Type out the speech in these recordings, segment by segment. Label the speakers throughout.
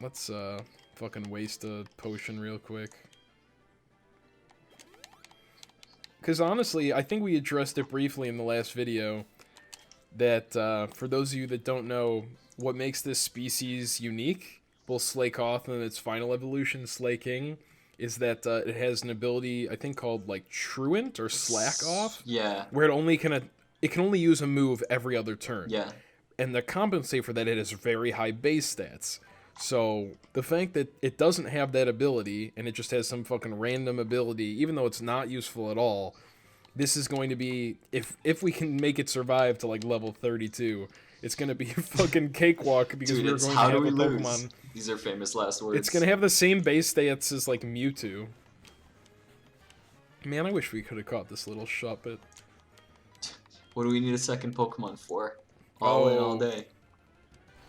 Speaker 1: Let's fucking waste a potion real quick. Because honestly, I think we addressed it briefly in the last video. That, for those of you that don't know, what makes this species unique, both Slakoth and its final evolution, Slaking, is that it has an ability, I think, called, like, Truant or Slack Off.
Speaker 2: Yeah.
Speaker 1: Where it can only use a move every other turn.
Speaker 2: Yeah.
Speaker 1: And to compensate for that, it has very high base stats. So, the fact that it doesn't have that ability, and it just has some fucking random ability, even though it's not useful at all, this is going to be, if we can make it survive to, like, level 32, it's going to be a fucking cakewalk, because
Speaker 2: Dude,
Speaker 1: we're going to have a Pokemon.
Speaker 2: These are famous last words.
Speaker 1: It's going to have the same base stats as, like, Mewtwo. Man, I wish we could have caught this little Shuppet.
Speaker 2: What do we need a second Pokemon for? All in all day.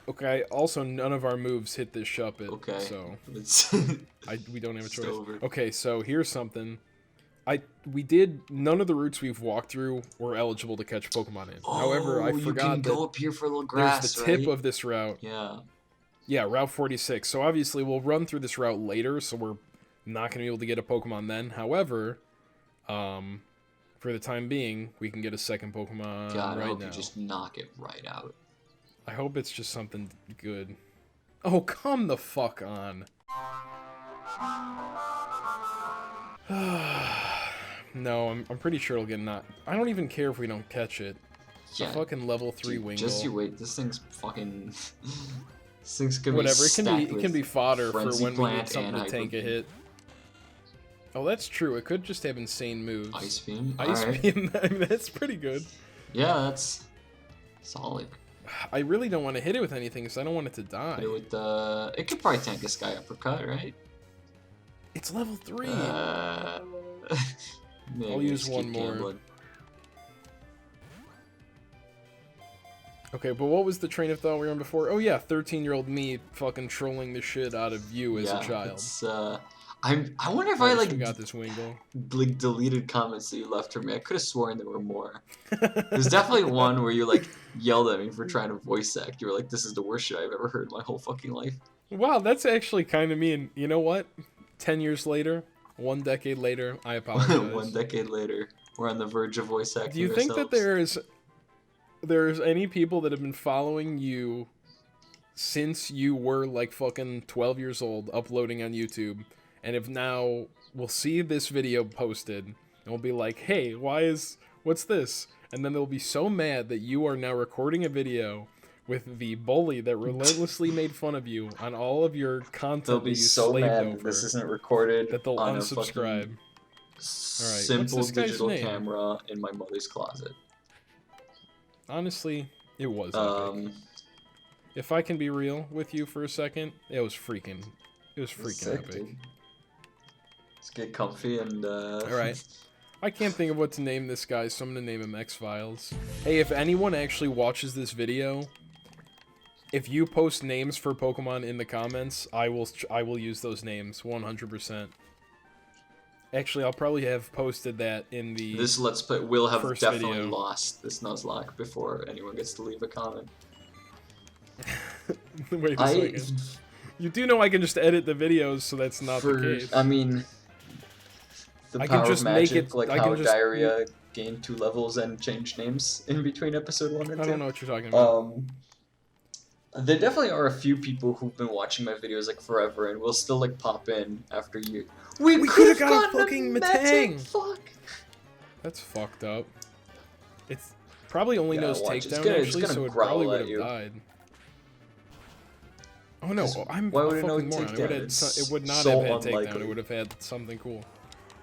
Speaker 1: Okay, also none of our moves hit this Shuppet,
Speaker 2: okay.
Speaker 1: So we don't have a choice.
Speaker 2: Over.
Speaker 1: Okay, so here's something. None of the routes we've walked through were eligible to catch Pokemon in.
Speaker 2: Oh,
Speaker 1: however, I forgot
Speaker 2: you can go up here for a little grass,
Speaker 1: there's the tip of this route.
Speaker 2: Yeah.
Speaker 1: Yeah, Route 46. So obviously we'll run through this route later, so we're not going to be able to get a Pokemon then. However, for the time being, we can get a second Pokemon
Speaker 2: God,
Speaker 1: right
Speaker 2: I hope
Speaker 1: now.
Speaker 2: you just knock it right out.
Speaker 1: I hope it's just something good. Oh, come the fuck on. No, I'm pretty sure it'll get not. I don't even care if we don't catch it. It's a fucking level 3 Wingull.
Speaker 2: Just you wait. This thing's fucking. This thing's gonna
Speaker 1: whatever.
Speaker 2: Be
Speaker 1: It can be fodder for when we need something to
Speaker 2: tank
Speaker 1: tank a hit. Oh, that's true. It could just have insane moves.
Speaker 2: Ice Beam.
Speaker 1: Ice Beam. I mean, that's pretty good.
Speaker 2: Yeah, that's solid.
Speaker 1: I really don't want to hit it with anything because I don't want it to die.
Speaker 2: Hit it with the. It could probably tank a Sky Uppercut, right?
Speaker 1: It's level 3.
Speaker 2: I'll
Speaker 1: use one more. Gambling. Okay, but what was the train of thought we were on before? Oh yeah, 13-year-old me fucking trolling the shit out of you as a child.
Speaker 2: It's, I wonder if I like
Speaker 1: got this Wingull.
Speaker 2: Like deleted comments that you left for me. I could have sworn there were more. There's definitely one where you like yelled at me for trying to voice act. You were like, "This is the worst shit I've ever heard in my whole fucking life."
Speaker 1: Wow, that's actually kind of mean. You know what? 10 years later, 1 decade later, I apologize.
Speaker 2: 1 decade later, we're on the verge of voice acting.
Speaker 1: Do you think that there's any people that have been following you since you were like fucking 12 years old, uploading on YouTube? And if now we'll see this video posted, and we'll be like, hey, what's this? And then they'll be so mad that you are now recording a video with the bully that relentlessly made fun of you on all of your content.
Speaker 2: They'll be so mad that this isn't recorded
Speaker 1: that they'll
Speaker 2: on
Speaker 1: unsubscribe.
Speaker 2: A simple digital camera in my mother's closet.
Speaker 1: Honestly, it was epic. If I can be real with you for a second, it was freaking epic.
Speaker 2: Dude. Let's get comfy and
Speaker 1: Alright. I can't think of what to name this guy, so I'm gonna name him X-Files. Hey, if anyone actually watches this video, if you post names for Pokemon in the comments, I will use those names 100%. Actually, I'll probably have posted that in the
Speaker 2: This Let's Play will have definitely
Speaker 1: video.
Speaker 2: lost this Nuzlocke before anyone gets to leave a comment.
Speaker 1: Wait a second. You do know I can just edit the videos, so that's not the case.
Speaker 2: I mean, the power of magic, like how Diarrhea gained 2 levels and changed names in between episode 1 and 2.
Speaker 1: I don't know what you're talking about.
Speaker 2: There definitely are a few people who've been watching my videos like forever and will still like pop in after you. We could have got a fucking Metang! Fuck!
Speaker 1: That's fucked up. It's probably only knows takedown actually, so it probably would have died. Oh no, I'm
Speaker 2: why would
Speaker 1: a
Speaker 2: it know
Speaker 1: fucking moron. It would not have had takedown, it would have had something cool.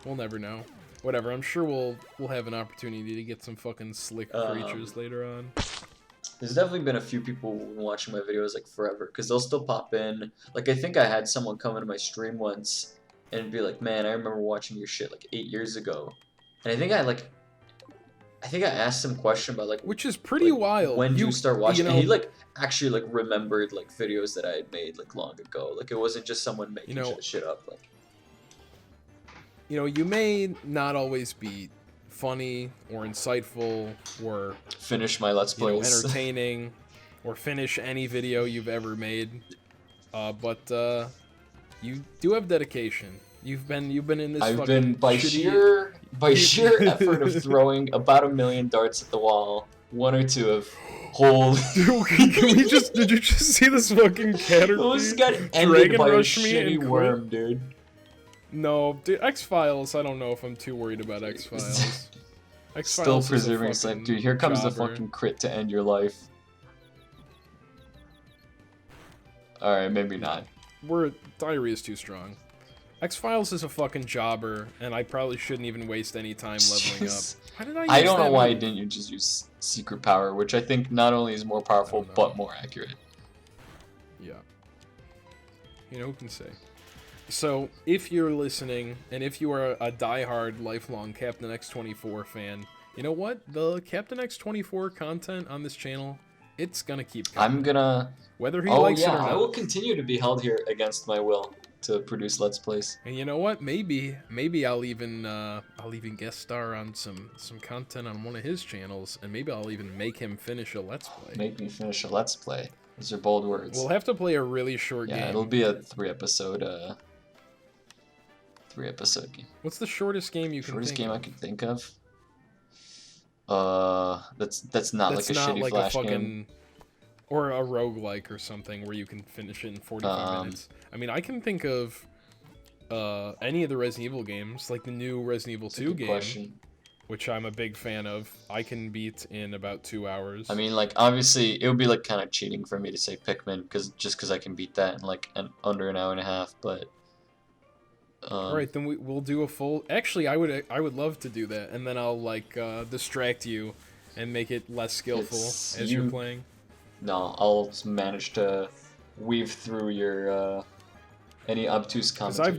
Speaker 1: We'll never know. Whatever, I'm sure we'll have an opportunity to get some fucking slick creatures later on.
Speaker 2: There's definitely been a few people who've been watching my videos like forever, because they'll still pop in. Like, I think I had someone come into my stream once and be like, man, I remember watching your shit like 8 years ago. And I think I asked him a question about like,
Speaker 1: which is pretty wild.
Speaker 2: When did you start watching? And he like actually like remembered like videos that I had made like long ago. Like it wasn't just someone making shit up. Like,
Speaker 1: you may not always be funny or insightful or
Speaker 2: finish my Let's Plays,
Speaker 1: entertaining, or finish any video you've ever made. But you do have dedication. You've been in this.
Speaker 2: I've
Speaker 1: fucking
Speaker 2: been by
Speaker 1: shitty...
Speaker 2: sheer effort of throwing about 1,000,000 darts at the wall. 1 or 2 have hold.
Speaker 1: Dude, can we just? Did you just see this fucking Caterpie?
Speaker 2: Those got ended
Speaker 1: Dragon
Speaker 2: by a
Speaker 1: rush me
Speaker 2: shitty
Speaker 1: and
Speaker 2: worm, dude.
Speaker 1: No, dude, X-Files. I don't know if I'm too worried about X-Files.
Speaker 2: Still preserving his life, dude. Here comes the
Speaker 1: jobber.
Speaker 2: fucking crit to end your life. Alright, maybe not.
Speaker 1: Diarrhea is too strong. X-Files is a fucking jobber, and I probably shouldn't even waste any time leveling up. How did I
Speaker 2: don't know why
Speaker 1: move?
Speaker 2: didn't you just use secret power, which I think not only is more powerful but more accurate.
Speaker 1: Yeah. You know, who can say? So, if you're listening, and if you are a diehard, lifelong CaptainX24 fan, you know what? The CaptainX24 content on this channel, it's gonna keep coming.
Speaker 2: I'm gonna...
Speaker 1: Whether he likes it or not.
Speaker 2: I will continue to be held here against my will to produce Let's Plays.
Speaker 1: And you know what? Maybe I'll even guest star on some content on one of his channels, and maybe I'll even make him finish a Let's Play.
Speaker 2: Make me finish a Let's Play. Those are bold words.
Speaker 1: We'll have to play a really short game.
Speaker 2: Yeah, it'll be a 3-episode game.
Speaker 1: What's the shortest game you can
Speaker 2: Shortest
Speaker 1: think
Speaker 2: game
Speaker 1: of?
Speaker 2: I can think of? That's not like a shitty
Speaker 1: like
Speaker 2: Flash
Speaker 1: a fucking,
Speaker 2: game.
Speaker 1: Or a roguelike or something where you can finish it in 45 minutes. I mean, I can think of any of the Resident Evil games, like the new Resident Evil 2 game,
Speaker 2: Question.
Speaker 1: which I'm a big fan of. I can beat in about 2 hours.
Speaker 2: I mean, like, obviously, it would be, like, kind of cheating for me to say Pikmin, just because I can beat that in, like, under an hour and a half, but...
Speaker 1: Alright, then we'll do a full... Actually, I would love to do that, and then I'll, like, distract you and make it less skillful as you're playing.
Speaker 2: No, I'll manage to weave through your, any obtuse commentary.
Speaker 1: Because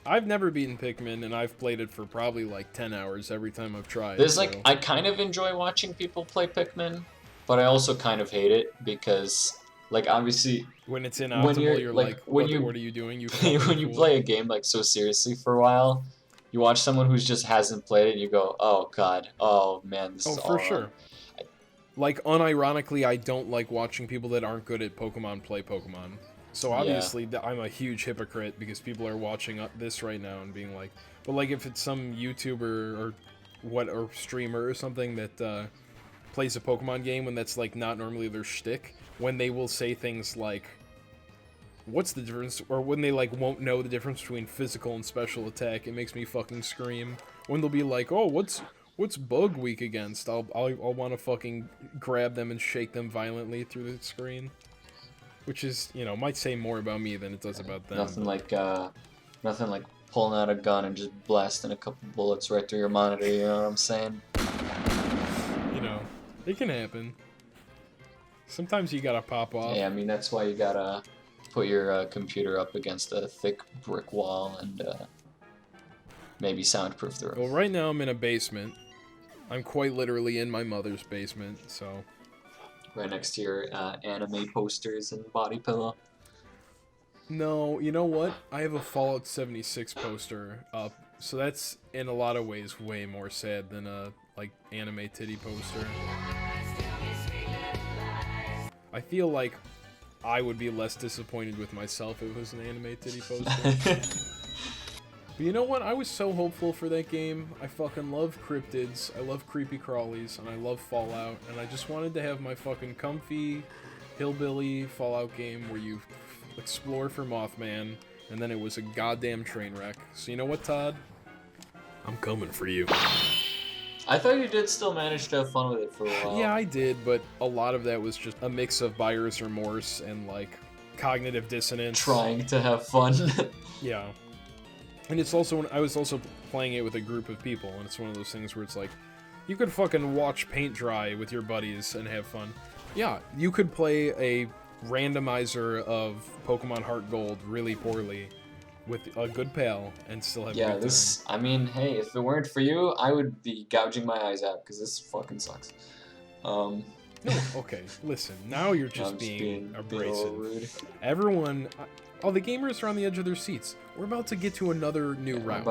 Speaker 1: I've never beaten Pikmin, and I've played it for probably like 10 hours every time I've tried.
Speaker 2: There's like, I kind of enjoy watching people play Pikmin, but I also kind of hate it because, like, obviously...
Speaker 1: When it's inoptimal, you're like, what are you doing?
Speaker 2: When you play a game, like, so seriously for a while, you watch someone who just hasn't played it, and you go, oh god, oh man, this is all
Speaker 1: for sure. Like, unironically, I don't like watching people that aren't good at Pokemon play Pokemon. So obviously, I'm a huge hypocrite because people are watching this right now and being like, but like if it's some YouTuber or streamer or something that plays a Pokemon game when that's like not normally their shtick, when they will say things like, what's the difference, or when they like won't know the difference between physical and special attack, it makes me fucking scream. When they'll be like, oh, what's Bug weak against? I'll want to fucking grab them and shake them violently through the screen. Which is, you know, might say more about me than it does about them.
Speaker 2: Nothing like pulling out a gun and just blasting a couple bullets right through your monitor, you know what I'm saying?
Speaker 1: You know, it can happen. Sometimes you gotta pop off.
Speaker 2: Yeah, I mean, that's why you gotta put your computer up against a thick brick wall and maybe soundproof the room.
Speaker 1: Well, right now I'm in a basement. I'm quite literally in my mother's basement, so...
Speaker 2: Right next to your anime posters and body pillow.
Speaker 1: No, you know what? I have a Fallout 76 poster up, so that's in a lot of ways way more sad than a like anime titty poster. I feel like I would be less disappointed with myself if it was an anime titty poster. But you know what? I was so hopeful for that game. I fucking love cryptids, I love creepy crawlies, and I love Fallout, and I just wanted to have my fucking comfy, hillbilly Fallout game where you explore for Mothman, and then it was a goddamn train wreck. So you know what, Todd? I'm coming for you.
Speaker 2: I thought you did still manage to have fun with it for a while.
Speaker 1: Yeah, I did, but a lot of that was just a mix of buyer's remorse and, like, cognitive dissonance.
Speaker 2: Trying to have fun.
Speaker 1: Yeah. And it's also, I was also playing it with a group of people, and it's one of those things where it's like, you could fucking watch paint dry with your buddies and have fun. Yeah, you could play a randomizer of Pokemon HeartGold really poorly with a good pal and still have a good time.
Speaker 2: I mean, hey, if it weren't for you, I would be gouging my eyes out, because this fucking sucks.
Speaker 1: No, okay, listen, now you're just being abrasive. Everyone... Oh, the gamers are on the edge of their seats. We're about to get to another new route.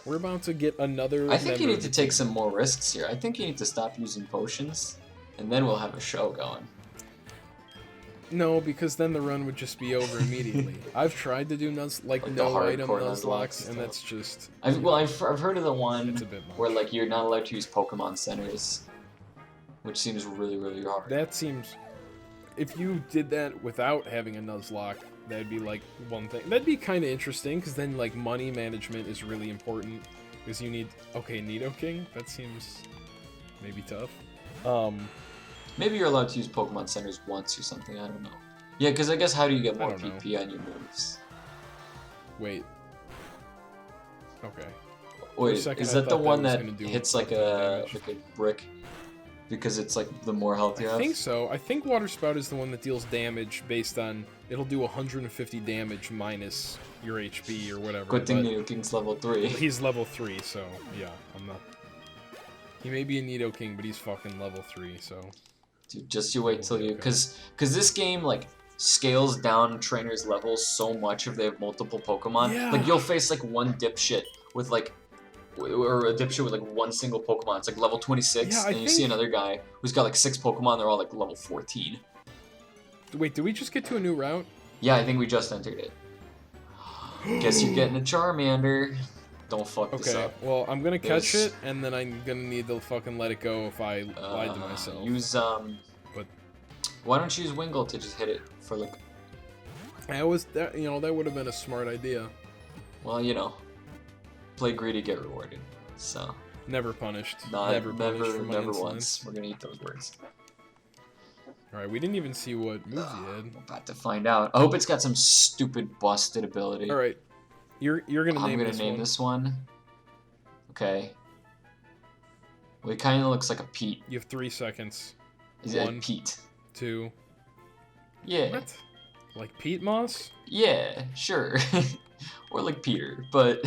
Speaker 1: We're about to get another...
Speaker 2: I think you need to take some more risks here. I think you need to stop using potions, and then we'll have a show going.
Speaker 1: No, because then the run would just be over immediately. I've tried to do no item Nuzlocke, and that's just...
Speaker 2: I've heard of the one
Speaker 1: it's a bit much.
Speaker 2: where like you're not allowed to use Pokemon centers, which seems really, really hard.
Speaker 1: That seems... If you did that without having a Nuzlocke, that'd be like one thing. That'd be kind of interesting, because then like money management is really important. Because you need... Okay, Nidoking? That seems maybe tough.
Speaker 2: Maybe you're allowed to use Pokemon centers once or something, I don't know. Yeah, because I guess how do you get more PP on your moves?
Speaker 1: Wait. Okay.
Speaker 2: Wait, is that the one that hits like a brick? Because it's like the more health you have?
Speaker 1: I think so. I think Water Spout is the one that deals damage based on... It'll do 150 damage minus your HP or whatever.
Speaker 2: Good thing Nidoking's level 3.
Speaker 1: He's level 3, so yeah, I'm not... He may be a Nidoking, but he's fucking level 3, so...
Speaker 2: Dude, just you wait till you... Because this game, like, scales down trainers' levels so much if they have multiple Pokemon.
Speaker 1: Yeah.
Speaker 2: Like, you'll face, like, one dipshit with, like... Or a dipshit with, like, one single Pokemon. It's, like, level 26,
Speaker 1: yeah,
Speaker 2: and you see another guy who's got, like, 6 Pokemon, they're all, like, level 14.
Speaker 1: Wait, did we just get to a new route?
Speaker 2: Yeah, I think we just entered it. Guess you're getting a Charmander. Don't fuck this up.
Speaker 1: Okay, well, I'm gonna catch it, and then I'm gonna need to fucking let it go if I lied to myself.
Speaker 2: Use,
Speaker 1: But...
Speaker 2: Why don't you use Wingull to just hit it for, like...
Speaker 1: that would have been a smart idea.
Speaker 2: Well, you know. Play greedy, get rewarded. So...
Speaker 1: Never punished.
Speaker 2: Never
Speaker 1: punished for my
Speaker 2: never
Speaker 1: insolence.
Speaker 2: once. We're gonna eat those words.
Speaker 1: Alright, we didn't even see what moves he had.
Speaker 2: I'm about to find out. I hope it's got some stupid busted ability.
Speaker 1: Alright. You're gonna name this one.
Speaker 2: I'm gonna name this one. Okay. Well, it kind of looks like a Pete.
Speaker 1: You have 3 seconds.
Speaker 2: Is it Pete?
Speaker 1: 2.
Speaker 2: Yeah.
Speaker 1: What? Like Pete Moss?
Speaker 2: Yeah, sure. Or like Peter, but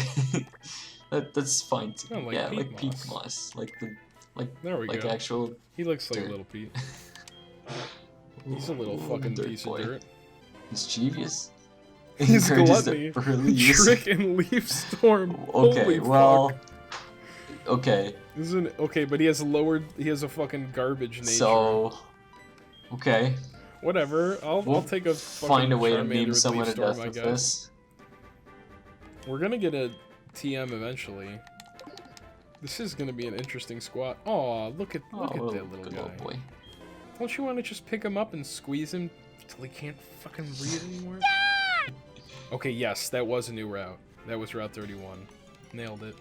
Speaker 2: that's fine too.
Speaker 1: Oh, like
Speaker 2: yeah,
Speaker 1: Pete
Speaker 2: like
Speaker 1: Moss.
Speaker 2: Pete Moss,
Speaker 1: There we go.
Speaker 2: Actual.
Speaker 1: He looks like
Speaker 2: dirt.
Speaker 1: a little Pete. He's a little fucking piece
Speaker 2: boy.
Speaker 1: of dirt.
Speaker 2: Mischievous.
Speaker 1: He's
Speaker 2: Encourages
Speaker 1: gluttony.
Speaker 2: the early use-
Speaker 1: Trick and Leaf Storm.
Speaker 2: Okay,
Speaker 1: Holy
Speaker 2: well.
Speaker 1: fuck.
Speaker 2: Okay.
Speaker 1: Okay, but he has a fucking garbage nature.
Speaker 2: So. Okay.
Speaker 1: Whatever. I'll take a fucking
Speaker 2: find a way to
Speaker 1: Charmander
Speaker 2: meme
Speaker 1: with
Speaker 2: someone
Speaker 1: Leaf
Speaker 2: to
Speaker 1: Storm,
Speaker 2: death
Speaker 1: I
Speaker 2: with
Speaker 1: guess.
Speaker 2: this.
Speaker 1: We're gonna get a TM eventually. This is gonna be an interesting squat. Aw, look at that little
Speaker 2: good
Speaker 1: guy.
Speaker 2: little boy.
Speaker 1: Don't you want to just pick him up and squeeze him till he can't fucking breathe anymore? Okay, yes, that was a new route. That was Route 31. Nailed it.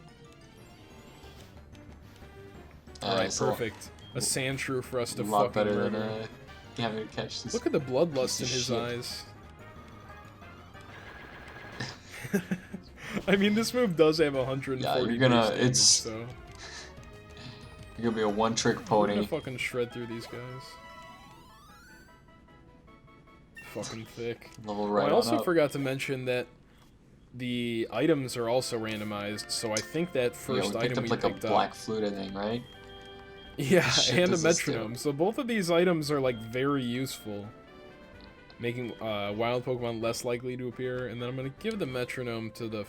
Speaker 1: Alright,
Speaker 2: So
Speaker 1: perfect. A Sandshrew for us to
Speaker 2: a lot
Speaker 1: fucking
Speaker 2: better
Speaker 1: murder.
Speaker 2: than having to catch this.
Speaker 1: Look at the bloodlust in
Speaker 2: piece
Speaker 1: his
Speaker 2: of shit.
Speaker 1: eyes. I mean, this move does have 140
Speaker 2: Yeah, you're gonna.
Speaker 1: base damage,
Speaker 2: It's.
Speaker 1: so
Speaker 2: You're gonna be a one-trick
Speaker 1: we're
Speaker 2: pony.
Speaker 1: gonna fucking shred through these guys. Fucking thick.
Speaker 2: Level
Speaker 1: Oh,
Speaker 2: right
Speaker 1: I also
Speaker 2: on up.
Speaker 1: forgot to mention that the items are also randomized, so I think that first
Speaker 2: we picked
Speaker 1: item
Speaker 2: up
Speaker 1: we
Speaker 2: like
Speaker 1: picked
Speaker 2: a black flute, I think, right?
Speaker 1: yeah,
Speaker 2: shit
Speaker 1: and a
Speaker 2: does this do?
Speaker 1: metronome. So both of these items are like very useful, making wild Pokemon less likely to appear. And then I'm gonna give the metronome to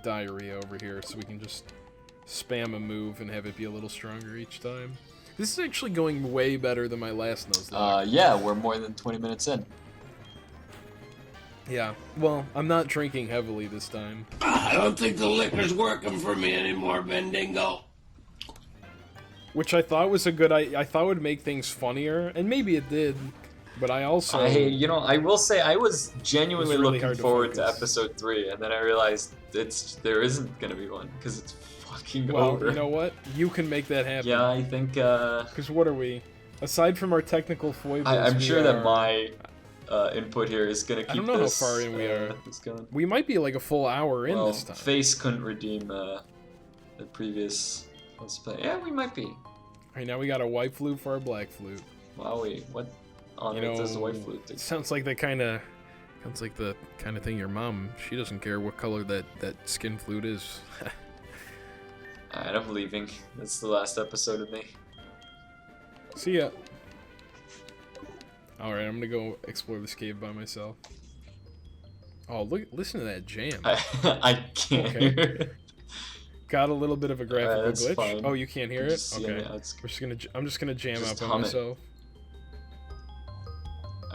Speaker 1: Diarrhea over here, so we can just spam a move and have it be a little stronger each time. This is actually going way better than my last Nuzlocke.
Speaker 2: Yeah, we're more than 20 minutes in.
Speaker 1: Yeah, well, I'm not drinking heavily this time.
Speaker 3: I don't think the liquor's working for me anymore, Bendingo.
Speaker 1: Which I thought was a good... I thought would make things funnier, and maybe it did. But I also...
Speaker 2: I will say I was genuinely
Speaker 1: It's really
Speaker 2: looking
Speaker 1: hard to
Speaker 2: forward to
Speaker 1: focus.
Speaker 2: episode 3, and then I realized there isn't gonna be one because it's fucking
Speaker 1: Well,
Speaker 2: over.
Speaker 1: you know what? You can make that happen.
Speaker 2: Yeah, I think.
Speaker 1: Because what are we? Aside from our technical foibles,
Speaker 2: I'm
Speaker 1: we
Speaker 2: sure
Speaker 1: are...
Speaker 2: that my input here is gonna keep.
Speaker 1: I don't know
Speaker 2: this,
Speaker 1: how far in we are.
Speaker 2: This going.
Speaker 1: We might be like a full hour in
Speaker 2: Well,
Speaker 1: this time.
Speaker 2: Face couldn't redeem the previous. Let's play. Yeah, we might be.
Speaker 1: Right now we got a white flute for our black flute.
Speaker 2: Wow, what on
Speaker 1: You
Speaker 2: earth does the
Speaker 1: know,
Speaker 2: white flute do?
Speaker 1: it sounds like the kind of thing your mom. She doesn't care what color that skin flute is.
Speaker 2: Alright, I'm leaving. That's the last episode of me.
Speaker 1: See ya. Alright, I'm gonna go explore this cave by myself. Oh, listen to that jam.
Speaker 2: I can't
Speaker 1: Okay.
Speaker 2: hear it.
Speaker 1: Got a little bit of a graphical
Speaker 2: that's
Speaker 1: glitch.
Speaker 2: fine.
Speaker 1: Oh, you can't hear it?
Speaker 2: Just,
Speaker 1: Okay.
Speaker 2: yeah, it's-
Speaker 1: I'm just gonna jam
Speaker 2: Just
Speaker 1: out by
Speaker 2: hum it.
Speaker 1: myself.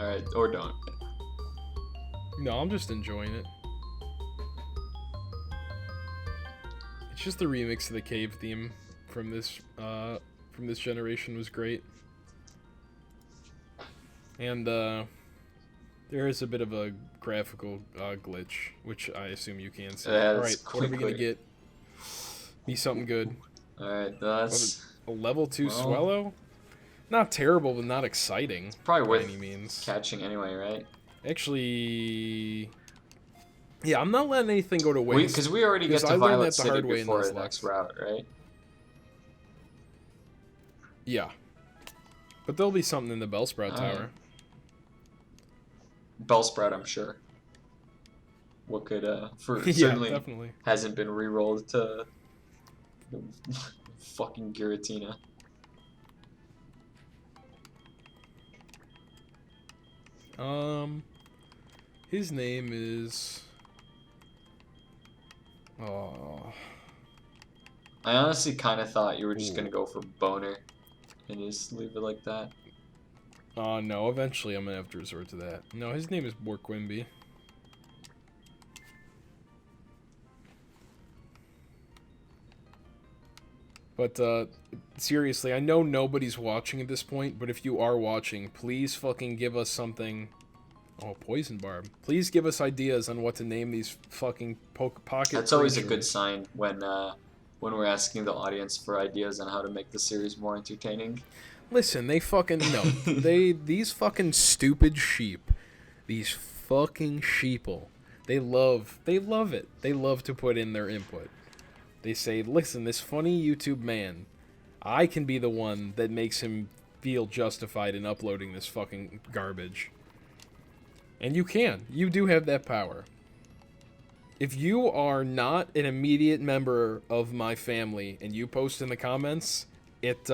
Speaker 2: Alright, or don't.
Speaker 1: No, I'm just enjoying it. It's just the remix of the cave theme from this generation was great. And there is a bit of a graphical glitch, which I assume you can see.
Speaker 2: Yeah,
Speaker 1: Alright, what are we gonna get? Be something good.
Speaker 2: Alright, that's...
Speaker 1: A level 2 Swallow? Not terrible, but not exciting.
Speaker 2: Probably
Speaker 1: by
Speaker 2: worth
Speaker 1: any means.
Speaker 2: catching anyway, right?
Speaker 1: Actually... Yeah, I'm not letting anything go to waste.
Speaker 2: Because we already get to Violet City before the next route, right?
Speaker 1: Yeah. But there'll be something in the Bellsprout Tower.
Speaker 2: Bellsprout, I'm sure. What could,
Speaker 1: yeah,
Speaker 2: certainly
Speaker 1: definitely.
Speaker 2: hasn't been re-rolled to fucking Giratina.
Speaker 1: His name is... Oh.
Speaker 2: I honestly kind of thought you were just gonna go for Boner and just leave it like that.
Speaker 1: No, eventually I'm gonna have to resort to that. No, his name is Borquimby. But, seriously, I know nobody's watching at this point, but if you are watching, please fucking give us something... Oh, Poison Barb. Please give us ideas on what to name these fucking pocket
Speaker 2: That's always a
Speaker 1: creatures.
Speaker 2: good sign when we're asking the audience for ideas on how to make the series more entertaining.
Speaker 1: Listen, they fucking know. These fucking stupid sheep, these fucking sheeple, they love it. They love to put in their input. They say, listen, this funny YouTube man, I can be the one that makes him feel justified in uploading this fucking garbage. And you can. You do have that power. If you are not an immediate member of my family and you post in the comments, it,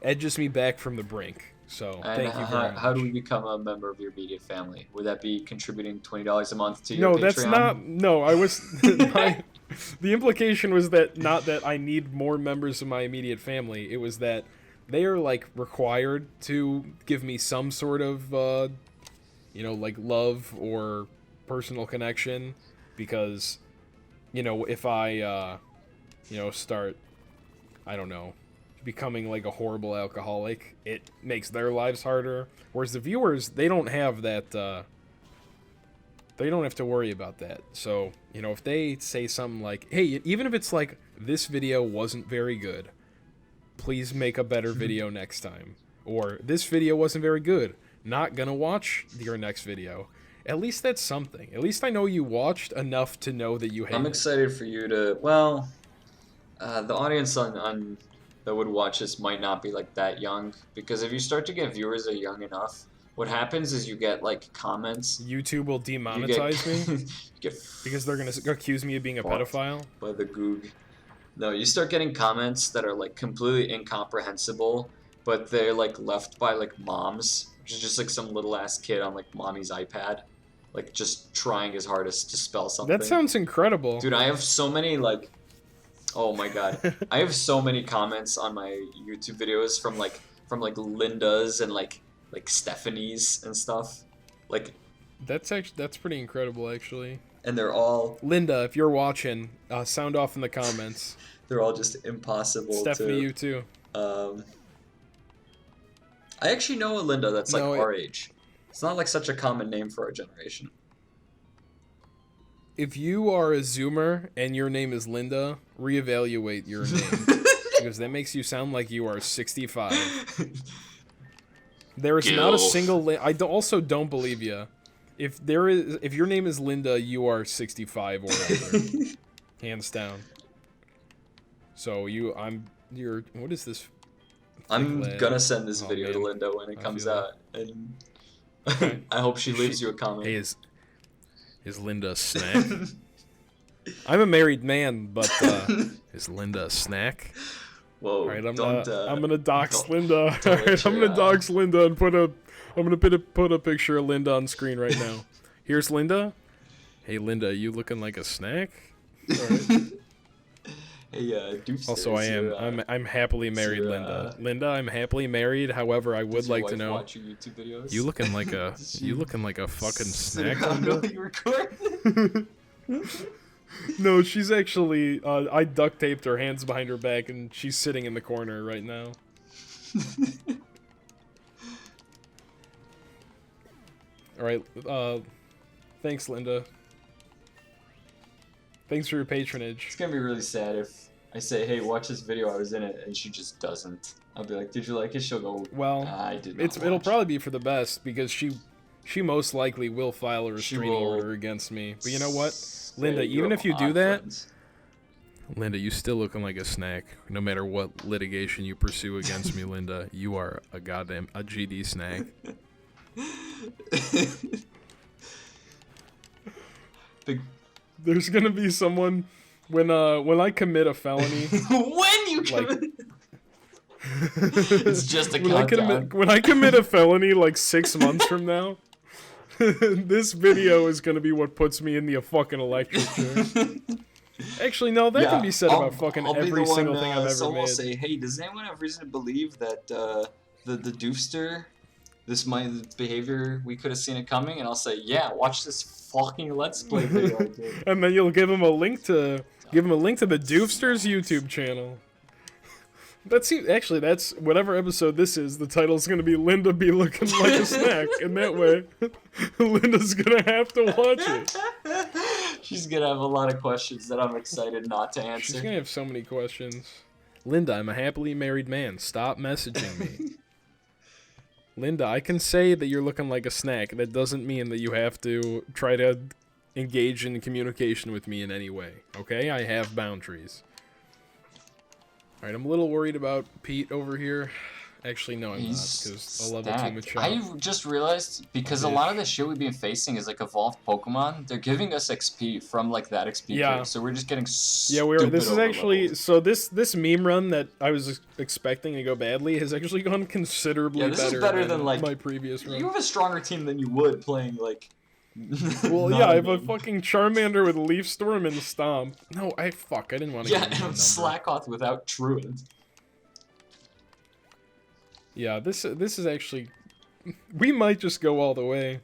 Speaker 1: edges me back from the brink. So, thank you very much.
Speaker 2: How do we become a member of your immediate family? Would that be contributing $20 a month to your Patreon?
Speaker 1: No, that's not... No, I was... The implication was that not that I need more members of my immediate family. It was that they are, like, required to give me some sort of, like, love or personal connection. Because, if I, start, I don't know, becoming, like, a horrible alcoholic, it makes their lives harder. Whereas the viewers, they don't have that, they don't have to worry about that. So, if they say something like, hey, even if it's like, this video wasn't very good, please make a better video next time. Or, this video wasn't very good, not gonna watch your next video. At least that's something. At least I know you watched enough to know that you hate
Speaker 2: I'm
Speaker 1: it.
Speaker 2: excited for you to, well, the audience on that would watch this might not be like that young, because if you start to get viewers that are young enough, what happens is you get like comments.
Speaker 1: YouTube will demonetize me
Speaker 2: you
Speaker 1: because they're gonna accuse me of being a pedophile.
Speaker 2: By the goog. No, you start getting comments that are like completely incomprehensible, but they're like left by like moms, which is just like some little ass kid on like mommy's iPad, like just trying his hardest to spell something.
Speaker 1: That sounds incredible.
Speaker 2: Dude, I have so many like, oh my god, I have so many comments on my YouTube videos from like Linda's and like Stephanie's and stuff, like
Speaker 1: that's pretty incredible actually.
Speaker 2: And they're all
Speaker 1: Linda, if you're watching, sound off in the comments.
Speaker 2: They're all just impossible.
Speaker 1: Stephanie, you too.
Speaker 2: I actually know a Linda that's like our age. It's not like such a common name for our generation.
Speaker 1: If you are a Zoomer and your name is Linda, reevaluate your name because that makes you sound like you are 65. There is not a single. I also don't believe you. If your name is Linda, you are 65 or older, hands down. So what is this?
Speaker 2: I'm gonna send this video to Linda when it comes out, and okay. I hope she leaves you a comment.
Speaker 1: Hey, is Linda a snack? I'm a married man, but is Linda a snack?
Speaker 2: Whoa!
Speaker 1: All right, I'm gonna dox Linda. All right, I'm gonna dox Linda and put a picture of Linda on screen right now. Here's Linda. Hey, Linda, you looking like a snack? All right.
Speaker 2: Hey, Doofsters,
Speaker 1: Also, I am. I'm happily married, Linda. Linda, I'm happily married. However, I would like to know.
Speaker 2: Watch your YouTube videos?
Speaker 1: You looking like a you looking like a fucking snack, Linda?
Speaker 2: You record?
Speaker 1: No, she's actually. I duct taped her hands behind her back, and she's sitting in the corner right now. All right. Thanks, Linda. Thanks for your patronage.
Speaker 2: It's gonna be really sad if I say, "Hey, watch this video. I was in it," and she just doesn't. I'll be like, "Did you like it?" She'll go,
Speaker 1: "Well,
Speaker 2: I did not."
Speaker 1: It'll probably be for the best because she most likely will file a restraining order against me. But you know what, Linda? Even if you do that, Linda, you still looking like a snack. No matter what litigation you pursue against me, Linda, you are a GD snack. There's gonna be someone when I commit a felony.
Speaker 2: When you commit, it's just a countdown.
Speaker 1: When I commit a felony like 6 months from now, this video is gonna be what puts me in the fucking electric chair. Actually, no, that can be said about fucking every single thing I've ever
Speaker 2: someone
Speaker 1: made.
Speaker 2: Will say, "Hey, does anyone have reason to believe that the Doofster, this behavior, we could have seen it coming?" And I'll say, "Yeah, watch this fucking Let's Play video I did."
Speaker 1: And then you'll give him a link to the Doofster's YouTube channel. Actually, that's whatever episode this is. The title's gonna be "Linda be looking like a snack," and that way, Linda's gonna have to watch it.
Speaker 2: She's gonna have a lot of questions that I'm excited not to answer.
Speaker 1: She's gonna have so many questions. Linda, I'm a happily married man. Stop messaging me. Linda, I can say that you're looking like a snack. That doesn't mean that you have to try to engage in communication with me in any way. Okay? I have boundaries. Alright, I'm a little worried about Pete over here. Actually, no, I'm not, because I love it too much.
Speaker 2: I just realized, because a lot of the shit we've been facing is like evolved Pokemon, they're giving us XP from like that XP tree, so we're just getting
Speaker 1: this is actually, so this meme run that I was expecting to go badly has actually gone considerably
Speaker 2: this is better than like
Speaker 1: my previous run.
Speaker 2: You have a stronger team than you would playing like...
Speaker 1: Well, yeah, I have a fucking Charmander with Leaf Storm and Stomp. No, I didn't want to
Speaker 2: get and Slackoth without Truant.
Speaker 1: Yeah, this is actually... We might just go all the way.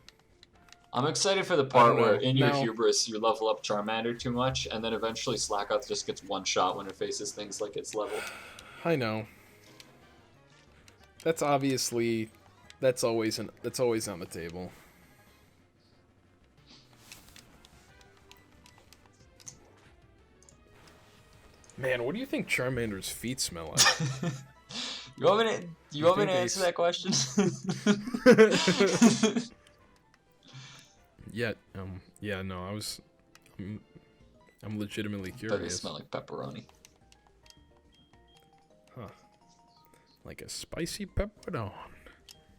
Speaker 2: I'm excited for the part where, in your hubris, you level up Charmander too much, and then eventually Slackoth just gets one shot when it faces things like it's leveled.
Speaker 1: I know. That's obviously... That's always on the table. Man, what do you think Charmander's feet smell like?
Speaker 2: You want me to answer that question?
Speaker 1: Yeah, no, I'm legitimately curious.
Speaker 2: They smell like pepperoni.
Speaker 1: Huh. Like a spicy pepperoni.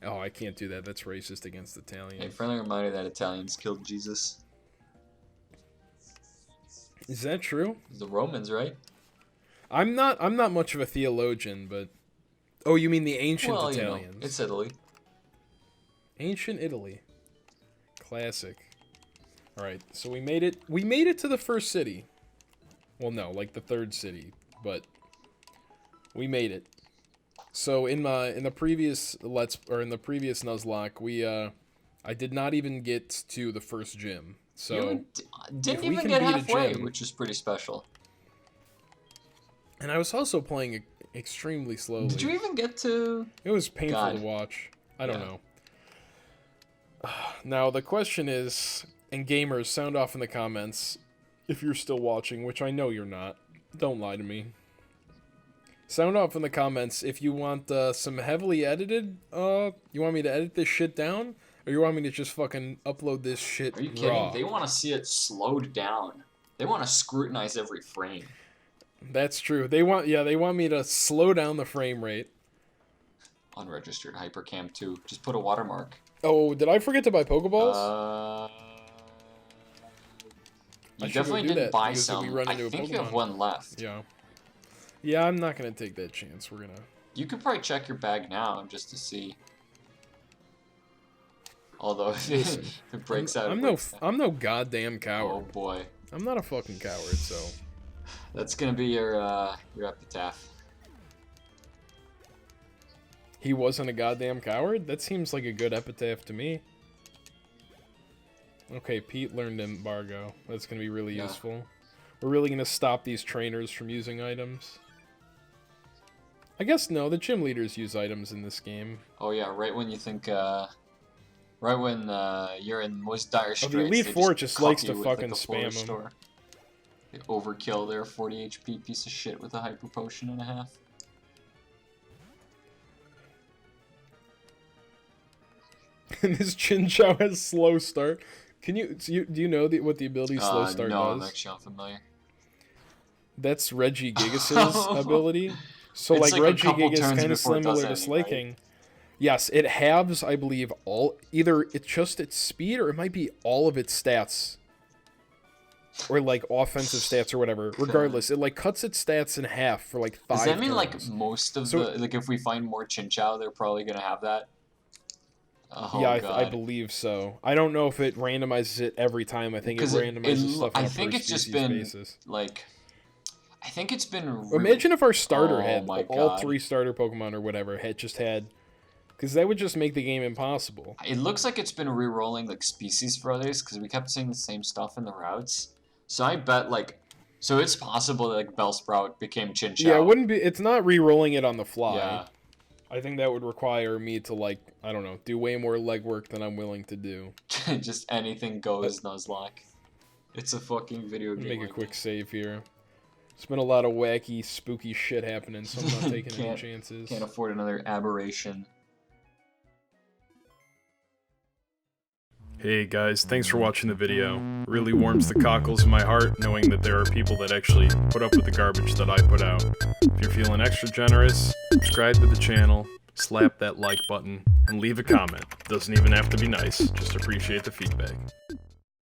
Speaker 1: Oh, I can't do that. That's racist against Italians.
Speaker 2: Hey, friendly reminder that Italians killed Jesus.
Speaker 1: Is that true?
Speaker 2: The Romans, right?
Speaker 1: I'm not much of a theologian, but... Oh, you mean the ancient Italians?
Speaker 2: You know, it's Italy.
Speaker 1: Ancient Italy. Classic. Alright, so we made it. We made it to the first city. Well, no, like the third city, but we made it. So in the previous Nuzlocke, I did not even get to the first gym. So
Speaker 2: you didn't even get halfway, which is pretty special.
Speaker 1: And I was also playing extremely slowly.
Speaker 2: Did you even get to...
Speaker 1: It was painful to watch. I don't know. Now, the question is, and gamers, sound off in the comments if you're still watching, which I know you're not. Don't lie to me. Sound off in the comments if you want some heavily edited, you want me to edit this shit down? Or you want me to just fucking upload this shit raw?
Speaker 2: Are you kidding? They want to see it slowed down. They want to scrutinize every frame.
Speaker 1: That's true. They want me to slow down the frame rate.
Speaker 2: Unregistered Hypercam 2. Just put a watermark.
Speaker 1: Oh, did I forget to buy Pokeballs?
Speaker 2: You definitely didn't buy some. I think you have one left.
Speaker 1: Yeah. Yeah, I'm not gonna take that chance. We're gonna...
Speaker 2: You could probably check your bag now just to see. Although if it breaks out,
Speaker 1: I'm no goddamn coward.
Speaker 2: Oh boy.
Speaker 1: I'm not a fucking coward, so...
Speaker 2: That's gonna be your epitaph.
Speaker 1: He wasn't a goddamn coward? That seems like a good epitaph to me. Okay, Pete learned embargo. That's gonna be really useful. We're really gonna stop these trainers from using items. I guess no, the gym leaders use items in this game.
Speaker 2: Oh yeah, right when you think, right when you're in most dire straits,
Speaker 1: the Elite Four just likes to fucking
Speaker 2: like
Speaker 1: spam them.
Speaker 2: store. They overkill their 40 HP piece of shit with a hyper potion and a half.
Speaker 1: And this Chinchou has slow start. Can you do you know what the ability slow start
Speaker 2: no,
Speaker 1: does?
Speaker 2: I'm actually unfamiliar.
Speaker 1: That's Reggie Gigas's ability. So
Speaker 2: It's
Speaker 1: like
Speaker 2: like a
Speaker 1: Reggie
Speaker 2: couple
Speaker 1: Gigas
Speaker 2: turns
Speaker 1: kind of
Speaker 2: before it does
Speaker 1: similar to
Speaker 2: anything,
Speaker 1: Slaking.
Speaker 2: right?
Speaker 1: Yes, it halves, I believe, either it's just its speed or it might be all of its stats. Or like offensive stats or whatever. Regardless, it like cuts its stats in half for like 5
Speaker 2: Does that mean
Speaker 1: turns.
Speaker 2: like most of the like if we find more Chinchou, they're probably gonna have that? Oh,
Speaker 1: yeah,
Speaker 2: God.
Speaker 1: I believe so. I don't know if it randomizes it every time. I think it randomizes stuff on a per species basis.
Speaker 2: Like, I think it's been.
Speaker 1: Imagine if our starter had
Speaker 2: my
Speaker 1: all
Speaker 2: God.
Speaker 1: 3 starter Pokemon or whatever had, because that would just make the game impossible.
Speaker 2: It looks like it's been re-rolling like species for others because we kept seeing the same stuff in the routes. So I bet like, so it's possible that like Bellsprout became Chinchou.
Speaker 1: Yeah, it wouldn't be. It's not re-rolling it on the fly.
Speaker 2: Yeah.
Speaker 1: I think that would require me to like, I don't know, do way more legwork than I'm willing to do.
Speaker 2: Just anything goes Nuzlocke. It's a fucking video game.
Speaker 1: Make a quick save here. There's been a lot of wacky, spooky shit happening, so I'm not taking any chances.
Speaker 2: Can't afford another aberration.
Speaker 1: Hey guys, thanks for watching the video. Really warms the cockles in my heart knowing that there are people that actually put up with the garbage that I put out. If you're feeling extra generous, subscribe to the channel, slap that like button, and leave a comment. Doesn't even have to be nice, just appreciate the feedback.